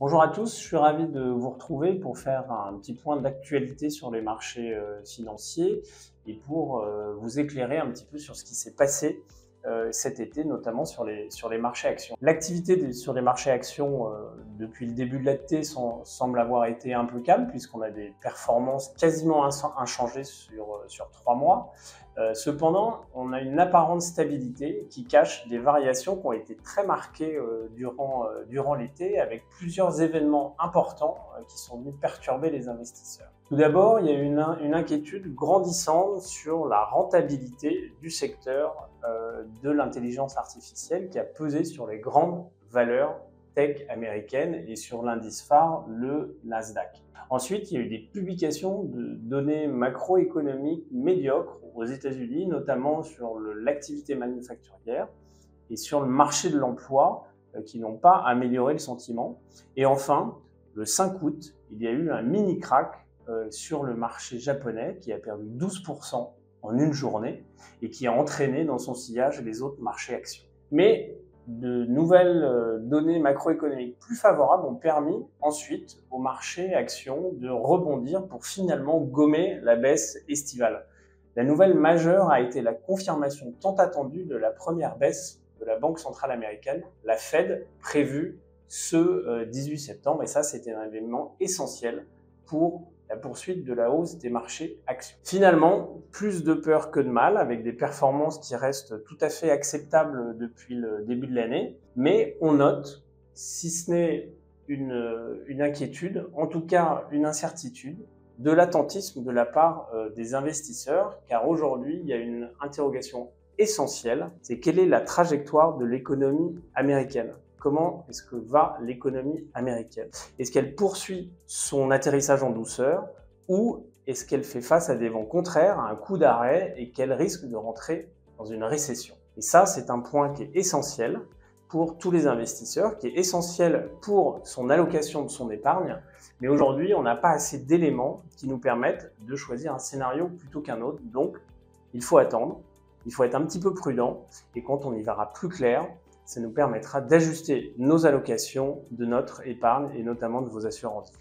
Bonjour à tous, je suis ravi de vous retrouver pour faire un petit point d'actualité sur les marchés financiers et pour vous éclairer un petit peu sur ce qui s'est passé cet été, notamment sur les marchés actions. L'activité sur les marchés actions depuis le début de l'été semble avoir été un peu calme puisqu'on a des performances quasiment inchangées sur 3 mois. Cependant, on a une apparente stabilité qui cache des variations qui ont été très marquées durant l'été avec plusieurs événements importants qui sont venus perturber les investisseurs. Tout d'abord, il y a une inquiétude grandissante sur la rentabilité du secteur de l'intelligence artificielle qui a pesé sur les grandes valeurs tech américaines et sur l'indice phare, le Nasdaq. Ensuite, il y a eu des publications de données macroéconomiques médiocres aux États-Unis, notamment sur l'activité manufacturière et sur le marché de l'emploi qui n'ont pas amélioré le sentiment. Et enfin, le 5 août, il y a eu un mini crack sur le marché japonais qui a perdu 12% en une journée et qui a entraîné dans son sillage les autres marchés actions. Mais de nouvelles données macroéconomiques plus favorables ont permis ensuite au marché actions de rebondir pour finalement gommer la baisse estivale. La nouvelle majeure a été la confirmation tant attendue de la première baisse de la Banque centrale américaine, la Fed, prévue ce 18 septembre. Et ça, c'était un événement essentiel pour la poursuite de la hausse des marchés actions. Finalement, plus de peur que de mal, avec des performances qui restent tout à fait acceptables depuis le début de l'année. Mais on note, si ce n'est une inquiétude, en tout cas une incertitude, de l'attentisme de la part des investisseurs, car aujourd'hui, il y a une interrogation essentielle, c'est quelle est la trajectoire de l'économie américaine ? Comment est-ce que va l'économie américaine? Est-ce qu'elle poursuit son atterrissage en douceur ou est-ce qu'elle fait face à des vents contraires, à un coup d'arrêt et qu'elle risque de rentrer dans une récession? Et ça, c'est un point qui est essentiel pour tous les investisseurs, qui est essentiel pour son allocation de son épargne. Mais aujourd'hui, on n'a pas assez d'éléments qui nous permettent de choisir un scénario plutôt qu'un autre. Donc, il faut attendre, il faut être un petit peu prudent et quand on y verra plus clair, ça nous permettra d'ajuster nos allocations de notre épargne et notamment de vos assurances.